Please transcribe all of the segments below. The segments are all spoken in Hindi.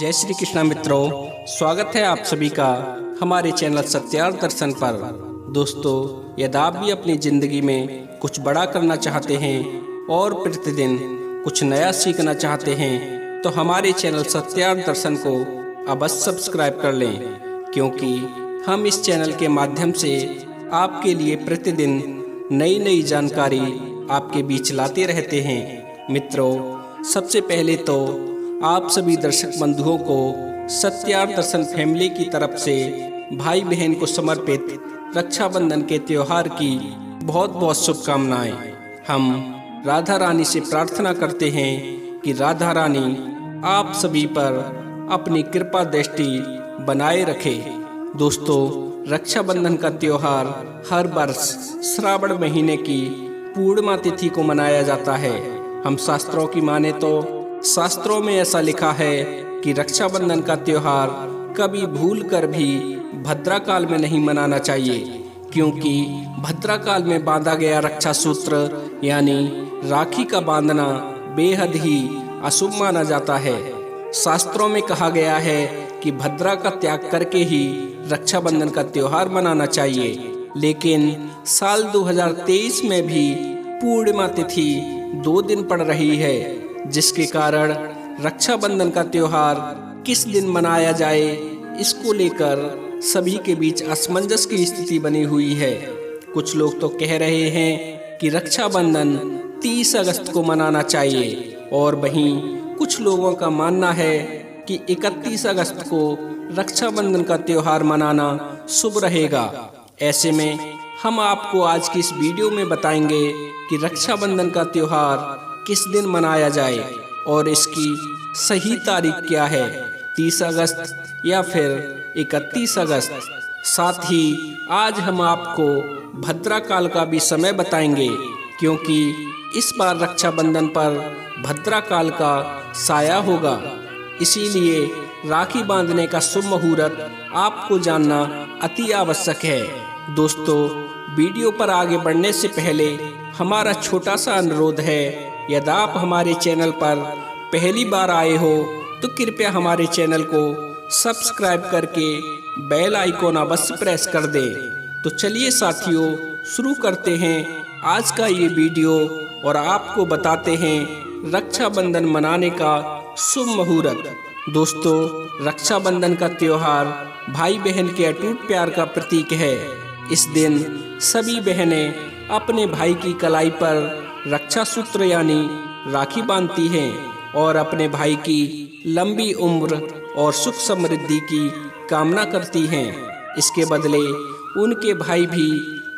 जय श्री कृष्णा मित्रों, स्वागत है आप सभी का हमारे चैनल सत्यार्थ दर्शन पर। दोस्तों, यदि आप भी अपनी जिंदगी में कुछ बड़ा करना चाहते हैं और प्रतिदिन कुछ नया सीखना चाहते हैं तो हमारे चैनल सत्यार्थ दर्शन को अवश्य सब्सक्राइब कर लें, क्योंकि हम इस चैनल के माध्यम से आपके लिए प्रतिदिन नई नई जानकारी आपके बीच लाते रहते हैं। मित्रों, सबसे पहले तो आप सभी दर्शक बंधुओं को सत्यार्थ दर्शन फैमिली की तरफ से भाई बहन को समर्पित रक्षाबंधन के त्योहार की बहुत बहुत शुभकामनाएं। हम राधा रानी से प्रार्थना करते हैं कि राधा रानी आप सभी पर अपनी कृपा दृष्टि बनाए रखे। दोस्तों, रक्षाबंधन का त्योहार हर वर्ष श्रावण महीने की पूर्णिमा तिथि को मनाया जाता है। हम शास्त्रों की माने तो शास्त्रों में ऐसा लिखा है कि रक्षाबंधन का त्योहार कभी भूल कर भी भद्रा काल में नहीं मनाना चाहिए, क्योंकि भद्रा काल में बांधा गया रक्षा सूत्र यानी राखी का बांधना बेहद ही अशुभ माना जाता है। शास्त्रों में कहा गया है कि भद्रा का त्याग करके ही रक्षाबंधन का त्योहार मनाना चाहिए, लेकिन साल 2023 में भी पूर्णिमा तिथि 2 दिन पड़ रही है, जिसके कारण रक्षाबंधन का त्योहार किस दिन मनाया जाए इसको लेकर सभी के बीच असमंजस की स्थिति बनी हुई है। कुछ लोग तो कह रहे हैं कि रक्षाबंधन 30 अगस्त को मनाना चाहिए, और वहीं कुछ लोगों का मानना है कि 31 अगस्त को रक्षाबंधन का त्योहार मनाना शुभ रहेगा। ऐसे में हम आपको आज की इस वीडियो में बताएंगे कि रक्षाबंधन का त्योहार किस दिन मनाया जाए और इसकी सही तारीख क्या है, 30 अगस्त या फिर 31 अगस्त। साथ ही आज हम आपको भद्रा काल का भी समय बताएंगे, क्योंकि इस बार रक्षाबंधन पर भद्रा काल का साया होगा। इसीलिए राखी बांधने का शुभ मुहूर्त आपको जानना अति आवश्यक है। दोस्तों, वीडियो पर आगे बढ़ने से पहले हमारा छोटा सा अनुरोध है, यदि आप हमारे चैनल पर पहली बार आए हो तो कृपया हमारे चैनल को सब्सक्राइब करके बेल आइकॉन अवश्य प्रेस कर दें। तो चलिए साथियों, शुरू करते हैं आज का ये वीडियो और आपको बताते हैं रक्षाबंधन मनाने का शुभ मुहूर्त। दोस्तों, रक्षाबंधन का त्योहार भाई बहन के अटूट प्यार का प्रतीक है। इस दिन सभी बहनें अपने भाई की कलाई पर रक्षा सूत्र यानी राखी बांधती हैं और अपने भाई की लंबी उम्र और सुख समृद्धि की कामना करती हैं। इसके बदले उनके भाई भी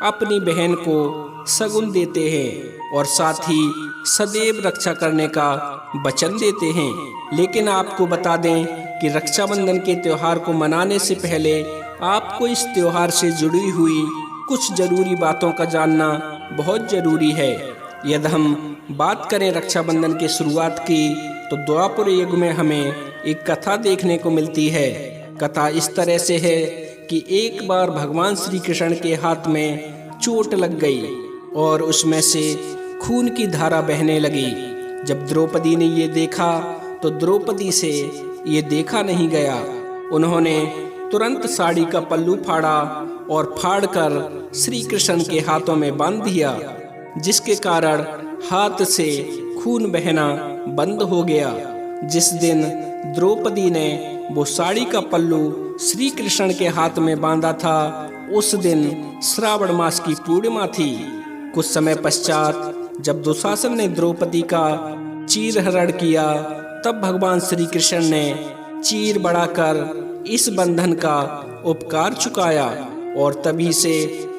अपनी बहन को शगुन देते हैं और साथ ही सदैव रक्षा करने का वचन देते हैं। लेकिन आपको बता दें कि रक्षाबंधन के त्योहार को मनाने से पहले आपको इस त्योहार से जुड़ी हुई कुछ जरूरी बातों का जानना बहुत जरूरी है। यदि हम बात करें रक्षाबंधन की शुरुआत की तो द्वापर युग में हमें एक कथा देखने को मिलती है। कथा इस तरह से है कि एक बार भगवान श्री कृष्ण के हाथ में चोट लग गई और उसमें से खून की धारा बहने लगी। जब द्रौपदी ने ये देखा तो द्रौपदी से ये देखा नहीं गया। उन्होंने तुरंत साड़ी का पल्लू फाड़ा और फाड़कर श्री कृष्ण के हाथों में बांध दिया, जिसके कारण हाथ से खून बहना बंद हो गया। जिस दिन द्रौपदी ने वो साड़ी का पल्लू श्री कृष्ण के हाथ में बांधा था, उस दिन श्रावण मास की पूर्णिमा थी। कुछ समय पश्चात जब दुशासन ने द्रौपदी का चीरहरण किया, तब भगवान श्री कृष्ण ने चीर बढ़ाकर इस बंधन का उपकार चुकाया और तभी से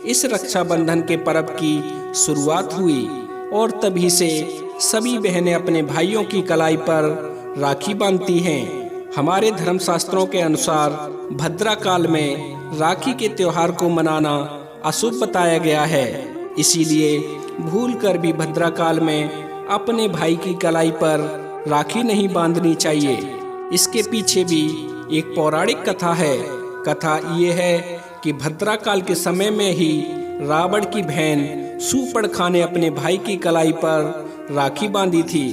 इस रक्षाबंधन के पर्व की शुरुआत हुई। और तभी से सभी बहनें अपने भाइयों की कलाई पर राखी बांधती हैं। हमारे धर्मशास्त्रों के अनुसार भद्रा काल में राखी के त्योहार को मनाना अशुभ बताया गया है, इसीलिए भूल कर भी भद्रा काल में अपने भाई की कलाई पर राखी नहीं बांधनी चाहिए। इसके पीछे भी एक पौराणिक कथा है। कथा ये है कि भद्रा काल के समय में ही रावण की बहन सूर्पणखा ने अपने भाई की कलाई पर राखी बांधी थी।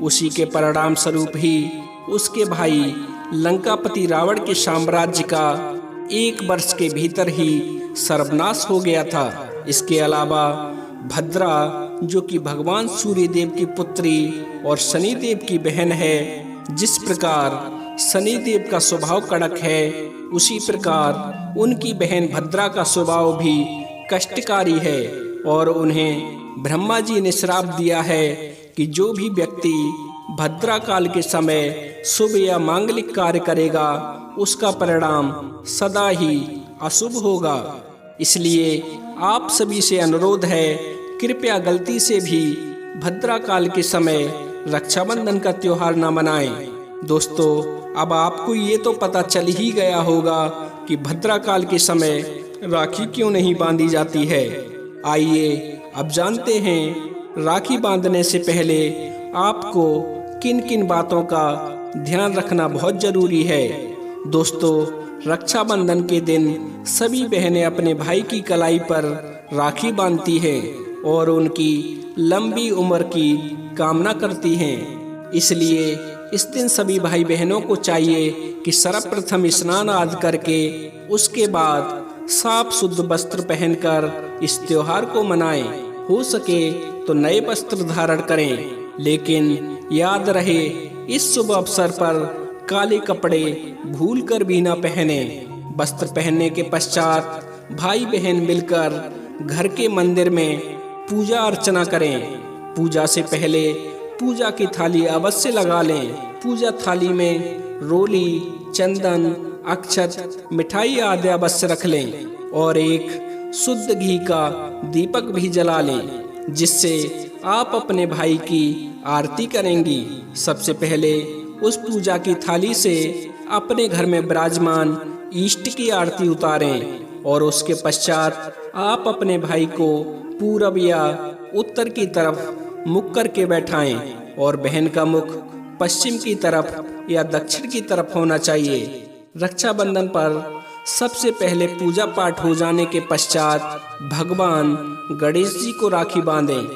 उसी के परिणाम स्वरूप ही उसके भाई लंकापति रावण के साम्राज्य का 1 वर्ष के भीतर ही सर्वनाश हो गया था। इसके अलावा भद्रा, जो कि भगवान सूर्य देव की पुत्री और शनि देव की बहन है, जिस प्रकार शनि देव का स्वभाव कड़क है, उसी प्रकार उनकी बहन भद्रा का स्वभाव भी कष्टकारी है और उन्हें ब्रह्मा जी ने श्राप दिया है कि जो भी व्यक्ति भद्रा काल के समय शुभ या मांगलिक कार्य करेगा, उसका परिणाम सदा ही अशुभ होगा। इसलिए आप सभी से अनुरोध है, कृपया गलती से भी भद्रा काल के समय रक्षाबंधन का त्योहार न मनाएं। दोस्तों, अब आपको ये तो पता चल ही गया होगा कि भद्रा काल के समय राखी क्यों नहीं बांधी जाती है। आइए अब जानते हैं राखी बांधने से पहले आपको किन किन बातों का ध्यान रखना बहुत जरूरी है। दोस्तों, रक्षाबंधन के दिन सभी बहनें अपने भाई की कलाई पर राखी बांधती हैं और उनकी लंबी उम्र की कामना करती हैं। इसलिए इस दिन सभी भाई बहनों को चाहिए कि सर्वप्रथम स्नान आदि करके उसके बाद साफ शुद्ध वस्त्र पहनकर इस त्योहार को मनाएं। हो सके तो नए वस्त्र धारण करें, लेकिन याद रहे इस शुभ अवसर पर काले कपड़े भूलकर भी न पहने। वस्त्र पहनने के पश्चात भाई बहन मिलकर घर के मंदिर में पूजा अर्चना करें। पूजा से पहले पूजा की थाली अवश्य लगा लें। पूजा थाली में रोली, चंदन, अक्षत, मिठाई आदि अवश्य रख लें और एक शुद्ध घी का दीपक भी जला लें, जिससे आप अपने भाई की आरती करेंगी। सबसे पहले उस पूजा की थाली से अपने घर में विराजमान इष्ट की आरती उतारें और उसके पश्चात आप अपने भाई को पूरब या उत्तर की तरफ मुख करके बैठाएं और बहन का मुख पश्चिम की तरफ या दक्षिण की तरफ होना चाहिए। रक्षाबंधन पर सबसे पहले पूजा पाठ हो जाने के पश्चात भगवान गणेश जी को राखी बांधें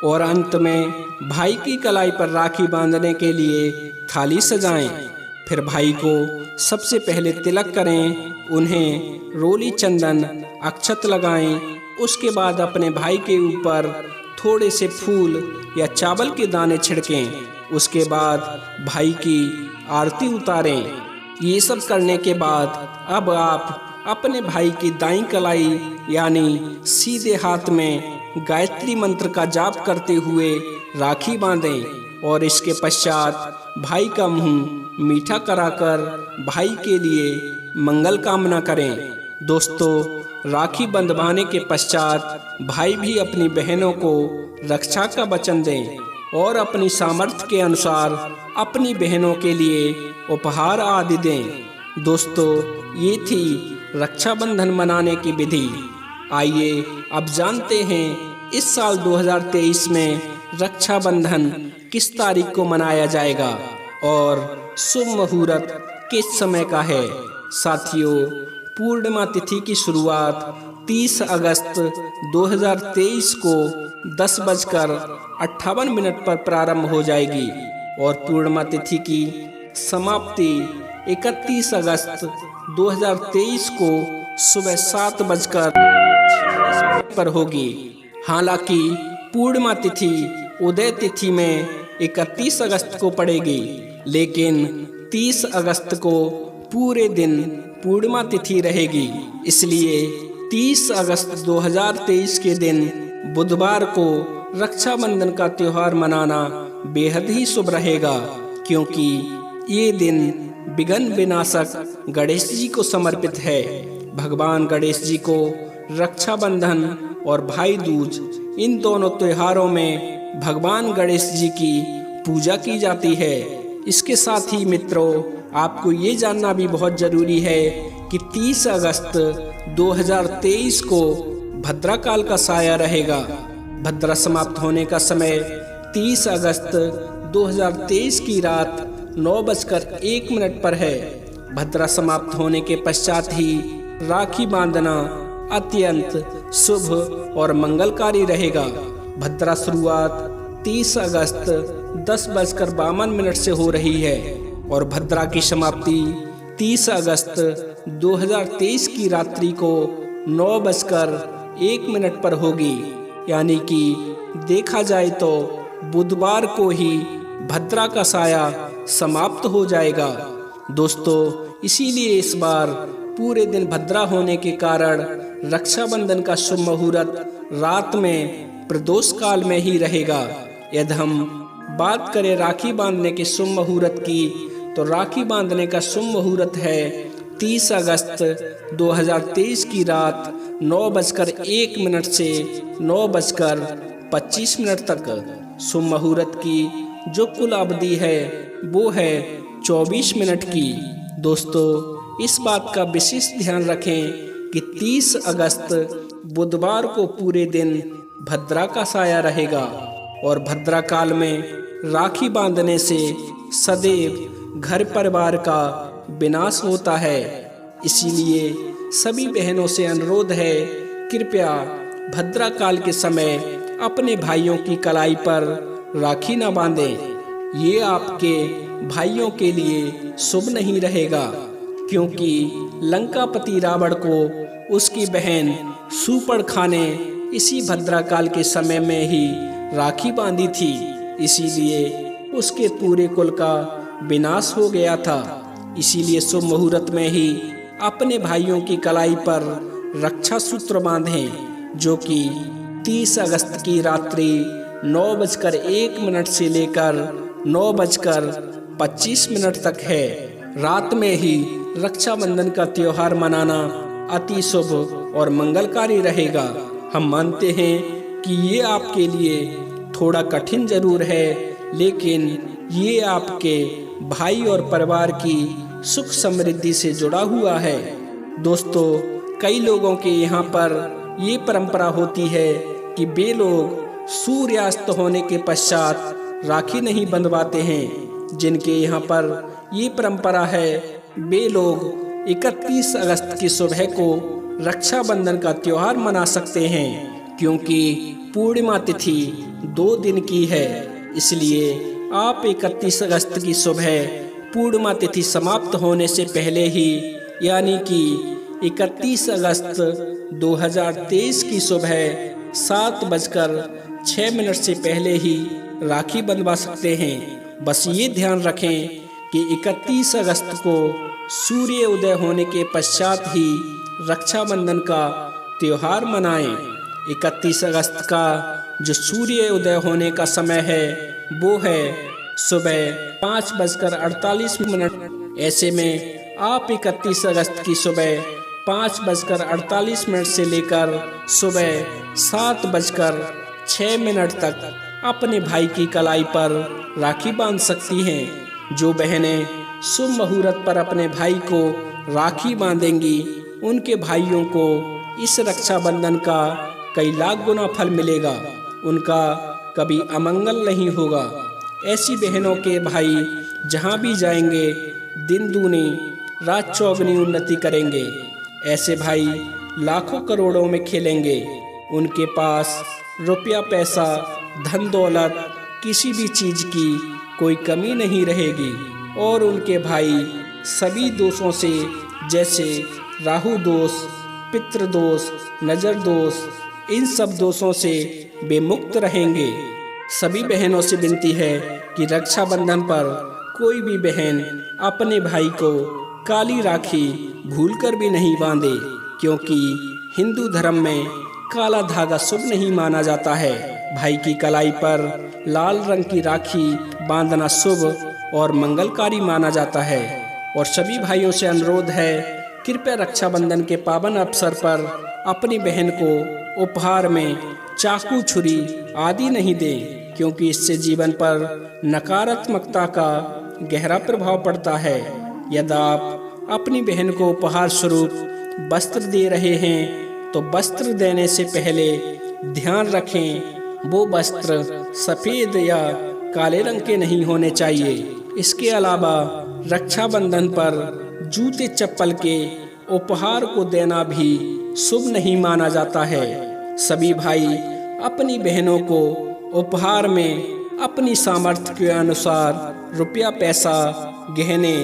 और अंत में भाई की कलाई पर राखी बांधने के लिए थाली सजाएं। फिर भाई को सबसे पहले तिलक करें, उन्हें रोली, चंदन, अक्षत लगाएं। उसके बाद अपने भाई के ऊपर थोड़े से फूल या चावल के दाने छिड़कें। उसके बाद भाई की आरती उतारें। ये सब करने के बाद अब आप अपने भाई की दाईं कलाई यानी सीधे हाथ में गायत्री मंत्र का जाप करते हुए राखी बांधें और इसके पश्चात भाई का मुंह मीठा कराकर भाई के लिए मंगल कामना करें। दोस्तों, राखी बंधवाने के पश्चात भाई भी अपनी बहनों को रक्षा का वचन दें और अपनी सामर्थ्य के अनुसार अपनी बहनों के लिए उपहार आदि दें। दोस्तों, ये थी रक्षाबंधन मनाने की विधि। आइए अब जानते हैं इस साल 2023 में रक्षाबंधन किस तारीख को मनाया जाएगा और शुभ मुहूर्त किस समय का है। साथियों, पूर्णिमा तिथि की शुरुआत 30 अगस्त 2023 को 10:58 पर प्रारंभ हो जाएगी और पूर्णिमा तिथि की समाप्ति 31 अगस्त 2023 को सुबह 7:06 पर होगी। हालांकि पूर्णिमा तिथि उदय तिथि में 31 अगस्त को पड़ेगी, लेकिन 30 अगस्त को पूरे दिन पूर्णिमा तिथि रहेगी। इसलिए 30 अगस्त 2023 के दिन बुधवार को रक्षाबंधन का त्योहार मनाना बेहद ही शुभ रहेगा, क्योंकि ये दिन विघ्न विनाशक गणेश जी को समर्पित है। भगवान गणेश जी को रक्षाबंधन और भाई दूज, इन दोनों त्योहारों में भगवान गणेश जी की पूजा की जाती है। इसके साथ ही मित्रों, आपको ये जानना भी बहुत जरूरी है कि 30 अगस्त 2023 को भद्रा काल का साया रहेगा। भद्रा समाप्त होने का समय 30 अगस्त 2023 की रात 9:01 पर है। भद्रा समाप्त होने के पश्चात ही राखी बांधना अत्यंत शुभ और मंगलकारी रहेगा। भद्रा शुरुआत 30 अगस्त 10:52 से हो रही है और भद्रा की समाप्ति 30 अगस्त 2023 की रात्रि को 9:01 पर होगी। यानी कि देखा जाए तो बुधवार को ही भद्रा का साया समाप्त हो जाएगा। दोस्तों, इसीलिए इस बार पूरे दिन भद्रा होने के कारण रक्षाबंधन का शुभ मुहूर्त रात में प्रदोष काल में ही रहेगा। यदि हम बात करें राखी बांधने के शुभ मुहूर्त की, तो राखी बांधने का शुभ मुहूर्त है 30 अगस्त 2023 की रात 9:01 से 9:25 तक। शुभ मुहूर्त की जो कुल अवधि है वो है 24 मिनट की। दोस्तों, इस बात का विशेष ध्यान रखें कि 30 अगस्त बुधवार को पूरे दिन भद्रा का साया रहेगा और भद्रा काल में राखी बांधने से सदैव घर परिवार का विनाश होता है। इसीलिए सभी बहनों से अनुरोध है, कृपया भद्रा काल के समय अपने भाइयों की कलाई पर राखी न बांधें। ये आपके भाइयों के लिए शुभ नहीं रहेगा, क्योंकि लंकापति रावण को उसकी बहन शूर्पणखा ने इसी भद्रा काल के समय में ही राखी बांधी थी। इसीलिए उसके पूरे कुल का विनाश हो गया था। इसीलिए शुभ मुहूर्त में ही अपने भाइयों की कलाई पर रक्षा सूत्र बांधें, जो कि 30 अगस्त की रात्रि 9:01 से लेकर 9:25 तक है। रात में ही रक्षाबंधन का त्योहार मनाना अति शुभ और मंगलकारी रहेगा। हम मानते हैं कि ये आपके लिए थोड़ा कठिन जरूर है, लेकिन ये आपके भाई और परिवार की सुख समृद्धि से जुड़ा हुआ है। दोस्तों, कई लोगों के यहाँ पर ये परंपरा होती है कि वे लोग सूर्यास्त होने के पश्चात राखी नहीं बंधवाते हैं। जिनके यहाँ पर ये परंपरा है, वे लोग 31 अगस्त की सुबह को रक्षाबंधन का त्योहार मना सकते हैं, क्योंकि पूर्णिमा तिथि 2 दिन की है। इसलिए आप 31 अगस्त की सुबह पूर्णिमा तिथि समाप्त होने से पहले ही, यानी कि 31 अगस्त 2023 की सुबह 7:06 से पहले ही राखी बंधवा सकते हैं। बस ये ध्यान रखें कि 31 अगस्त को सूर्य उदय होने के पश्चात ही रक्षाबंधन का त्योहार मनाएं। 31 अगस्त का जो सूर्य उदय होने का समय है वो है सुबह 5:48। ऐसे में आप 31 अगस्त की सुबह 5:48 से लेकर सुबह 7:06 तक अपने भाई की कलाई पर राखी बांध सकती हैं। जो बहनें शुभ मुहूर्त पर अपने भाई को राखी बांधेंगी, उनके भाइयों को इस रक्षाबंधन का कई लाख गुना फल मिलेगा। उनका कभी अमंगल नहीं होगा। ऐसी बहनों के भाई जहाँ भी जाएंगे, दिन दूनी रात चौगुनी उन्नति करेंगे। ऐसे भाई लाखों करोड़ों में खेलेंगे। उनके पास रुपया पैसा धन दौलत किसी भी चीज की कोई कमी नहीं रहेगी। और उनके भाई सभी दोषों से, जैसे राहु दोष, पितृ दोष, नजर दोष, इन सब दोषों से वे मुक्त रहेंगे। सभी बहनों से विनती है कि रक्षाबंधन पर कोई भी बहन अपने भाई को काली राखी भूलकर भी नहीं बांधे, क्योंकि हिंदू धर्म में काला धागा शुभ नहीं माना जाता है। भाई की कलाई पर लाल रंग की राखी बांधना शुभ और मंगलकारी माना जाता है। और सभी भाइयों से अनुरोध है, कृपया रक्षाबंधन के पावन अवसर पर अपनी बहन को उपहार में चाकू छुरी आदि नहीं दें, क्योंकि इससे जीवन पर नकारात्मकता का गहरा प्रभाव पड़ता है। यदि आप अपनी बहन को उपहार स्वरूप वस्त्र दे रहे हैं, तो वस्त्र देने से पहले ध्यान रखें वो वस्त्र सफ़ेद या काले रंग के नहीं होने चाहिए। इसके अलावा रक्षाबंधन पर जूते चप्पल के उपहार को देना भी शुभ नहीं माना जाता है। सभी भाई अपनी बहनों को उपहार में अपनी सामर्थ्य के अनुसार रुपया पैसा गहने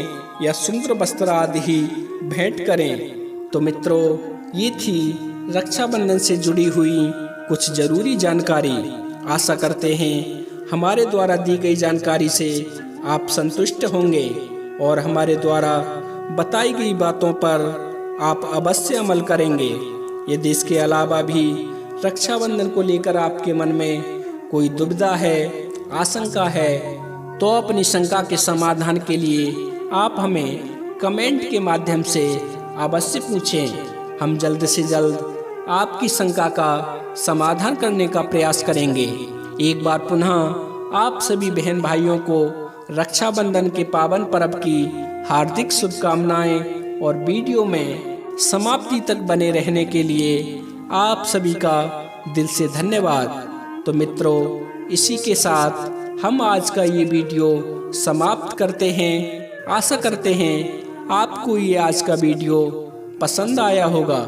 या सुंदर वस्त्र आदि ही भेंट करें। तो मित्रों, ये थी रक्षाबंधन से जुड़ी हुई कुछ जरूरी जानकारी। आशा करते हैं हमारे द्वारा दी गई जानकारी से आप संतुष्ट होंगे और हमारे द्वारा बताई गई बातों पर आप अवश्य अमल करेंगे। यदि इसके अलावा भी रक्षाबंधन को लेकर आपके मन में कोई दुविधा है, आशंका है, तो अपनी शंका के समाधान के लिए आप हमें कमेंट के माध्यम से अवश्य पूछें। हम जल्द से जल्द आपकी शंका का समाधान करने का प्रयास करेंगे। एक बार पुनः आप सभी बहन भाइयों को रक्षाबंधन के पावन पर्व की हार्दिक शुभकामनाएं और वीडियो में समाप्ति तक बने रहने के लिए आप सभी का दिल से धन्यवाद। तो मित्रों, इसी के साथ हम आज का ये वीडियो समाप्त करते हैं। आशा करते हैं आपको ये आज का वीडियो पसंद आया होगा।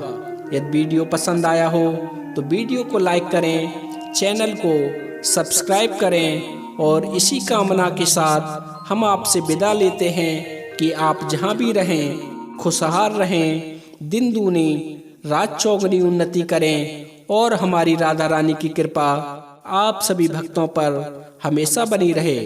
यदि वीडियो पसंद आया हो तो वीडियो को लाइक करें, चैनल को सब्सक्राइब करें और इसी कामना के साथ हम आपसे विदा लेते हैं कि आप जहां भी रहें खुशहाल रहें, दिन दूनी रात चौगुनी उन्नति करें और हमारी राधा रानी की कृपा आप सभी भक्तों पर हमेशा बनी रहे।